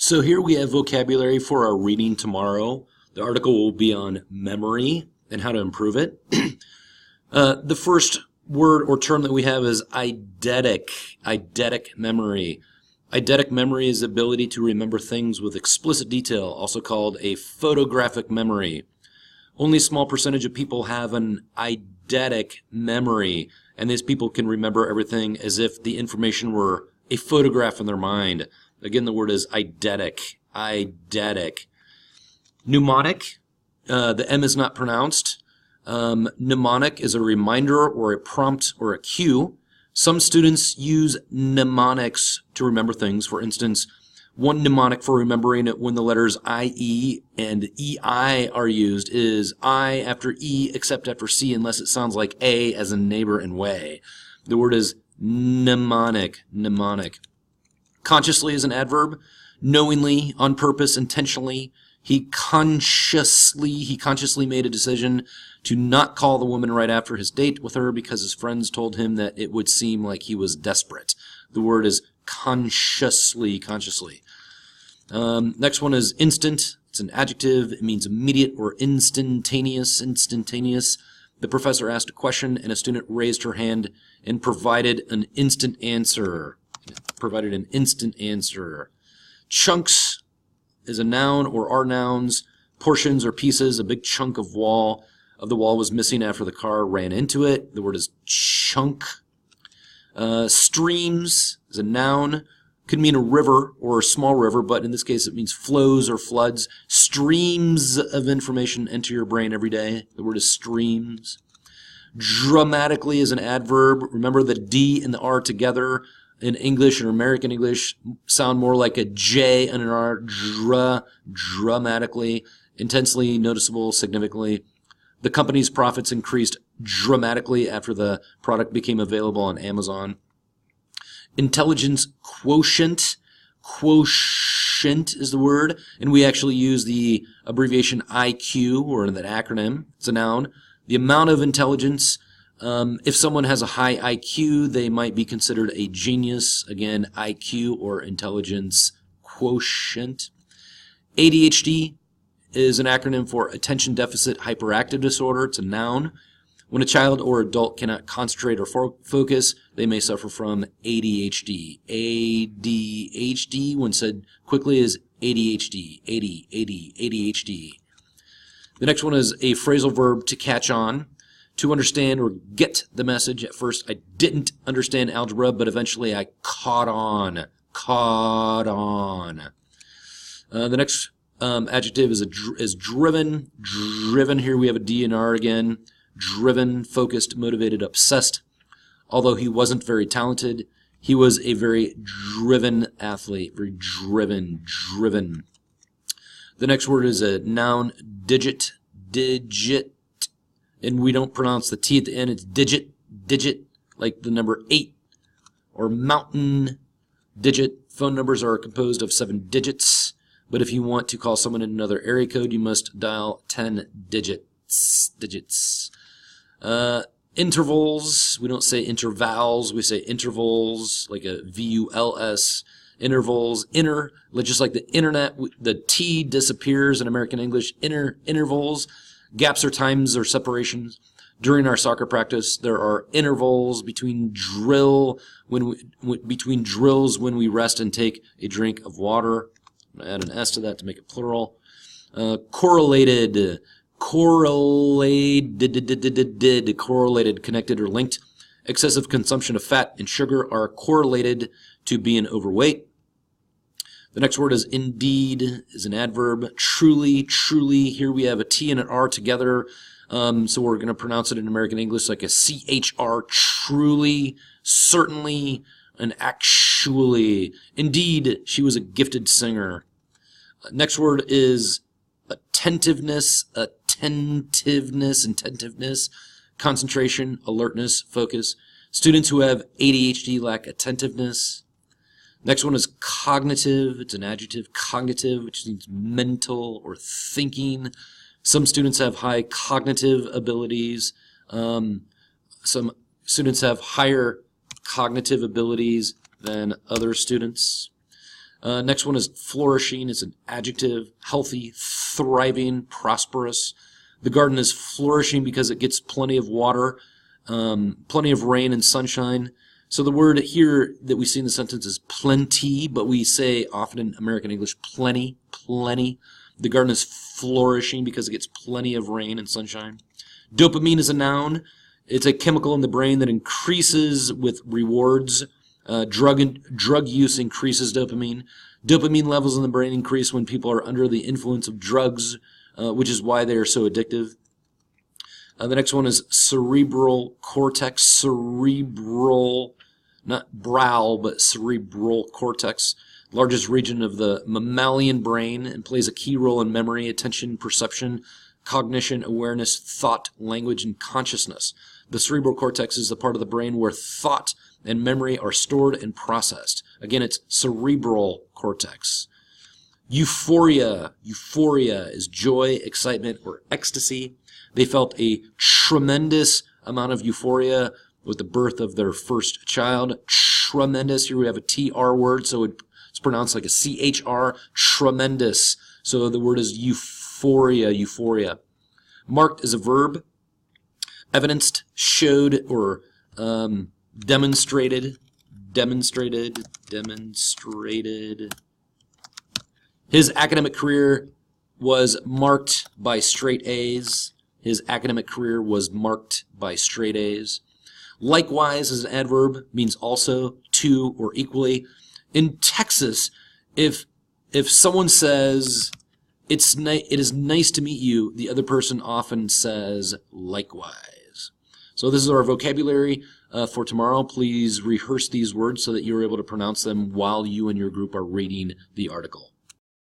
So here we have vocabulary for our reading tomorrow. The article will be on memory and how to improve it. The first word or term that we have is eidetic. Eidetic memory. Eidetic memory is the ability to remember things with explicit detail, also called a photographic memory. Only a small percentage of people have an eidetic memory, and these people can remember everything as if the information were a photograph in their mind. Again, the word is eidetic. Eidetic. Mnemonic. The M is not pronounced. Mnemonic is a reminder or a prompt or a cue. Some students use mnemonics to remember things. For instance, one mnemonic for remembering it when the letters IE and EI are used is I after E except after C unless it sounds like A as in neighbor and way. The word is mnemonic. Mnemonic. Consciously is an adverb. Knowingly, on purpose, intentionally. He consciously made a decision to not call the woman right after his date with her because his friends told him that it would seem like he was desperate. The word is consciously. Next one is instant. It's an adjective. It means immediate or instantaneous. The professor asked a question and a student raised her hand and provided an instant answer. Chunks is a noun or are nouns. Portions or pieces. A big chunk of the wall was missing after the car ran into it. The word is chunk. Streams is a noun. Could mean a river or a small river, but in this case it means flows or floods. Streams of information enter your brain every day. The word is streams. Dramatically is an adverb. Remember the D and the R together in English or American English sound more like a J and an R. Dramatically. Intensely, noticeable, significantly. The company's profits increased dramatically after the product became available on Amazon. Intelligence quotient. Quotient is the word, and we actually use the abbreviation IQ, or that acronym. It's a noun. The amount of intelligence. If someone has a high IQ, they might be considered a genius. Again, IQ or intelligence quotient. ADHD is an acronym for Attention Deficit Hyperactive Disorder. It's a noun. When a child or adult cannot concentrate or focus, they may suffer from ADHD. ADHD, when said quickly, is ADHD. ADHD. The next one is a phrasal verb, to catch on. To understand or get the message. At first, I didn't understand algebra, but eventually I caught on. The next adjective is driven. Driven, here we have a D and R again. Driven, focused, motivated, obsessed. Although he wasn't very talented, he was a very driven athlete. Very driven. The next word is a noun, digit. And we don't pronounce the T at the end. It's digit, like the number 8. Or mountain, digit. Phone numbers are composed of 7 digits. But if you want to call someone in another area code, you must dial 10 digits. Intervals. We don't say intervals. We say intervals, like a VULS. Intervals. Inner, just like the internet. The T disappears in American English. Intervals. Gaps or times or separations. During our soccer practice, there are intervals between drills when we rest and take a drink of water. I'm going to add an S to that to make it plural. Correlated, connected or linked. Excessive consumption of fat and sugar are correlated to being overweight. The next word is indeed, is an adverb. Truly. Here we have a T and an R together. So we're going to pronounce it in American English like a CHR. Truly, certainly, and actually. Indeed, she was a gifted singer. Next word is attentiveness. Concentration, alertness, focus. Students who have ADHD lack attentiveness. Next one is cognitive. It's an adjective, cognitive, which means mental or thinking. Some students have high cognitive abilities. Some students have higher cognitive abilities than other students. Next one is flourishing. It's an adjective. Healthy, thriving, prosperous. The garden is flourishing because it gets plenty of water, plenty of rain and sunshine. So the word here that we see in the sentence is plenty, but we say often in American English plenty, plenty. The garden is flourishing because it gets plenty of rain and sunshine. Dopamine is a noun. It's a chemical in the brain that increases with rewards. Drug use increases dopamine. Dopamine levels in the brain increase when people are under the influence of drugs, which is why they are so addictive. The next one is cerebral cortex. Cerebral, not brow, but cerebral cortex. Largest region of the mammalian brain and plays a key role in memory, attention, perception, cognition, awareness, thought, language, and consciousness. The cerebral cortex is the part of the brain where thought and memory are stored and processed. Again, it's cerebral cortex. Euphoria. Euphoria is joy, excitement, or ecstasy. They felt a tremendous amount of euphoria with the birth of their first child. Tremendous. Here we have a TR word, so it's pronounced like a CHR. Tremendous. So the word is euphoria. Euphoria. Marked is a verb. Evidenced, showed, or demonstrated. Demonstrated. His academic career was marked by straight A's. His academic career was marked by straight A's. Likewise is an adverb, means also, to, or equally. In Texas, if someone says, it is nice to meet you, the other person often says, likewise. So this is our vocabulary for tomorrow. Please rehearse these words so that you're able to pronounce them while you and your group are reading the article.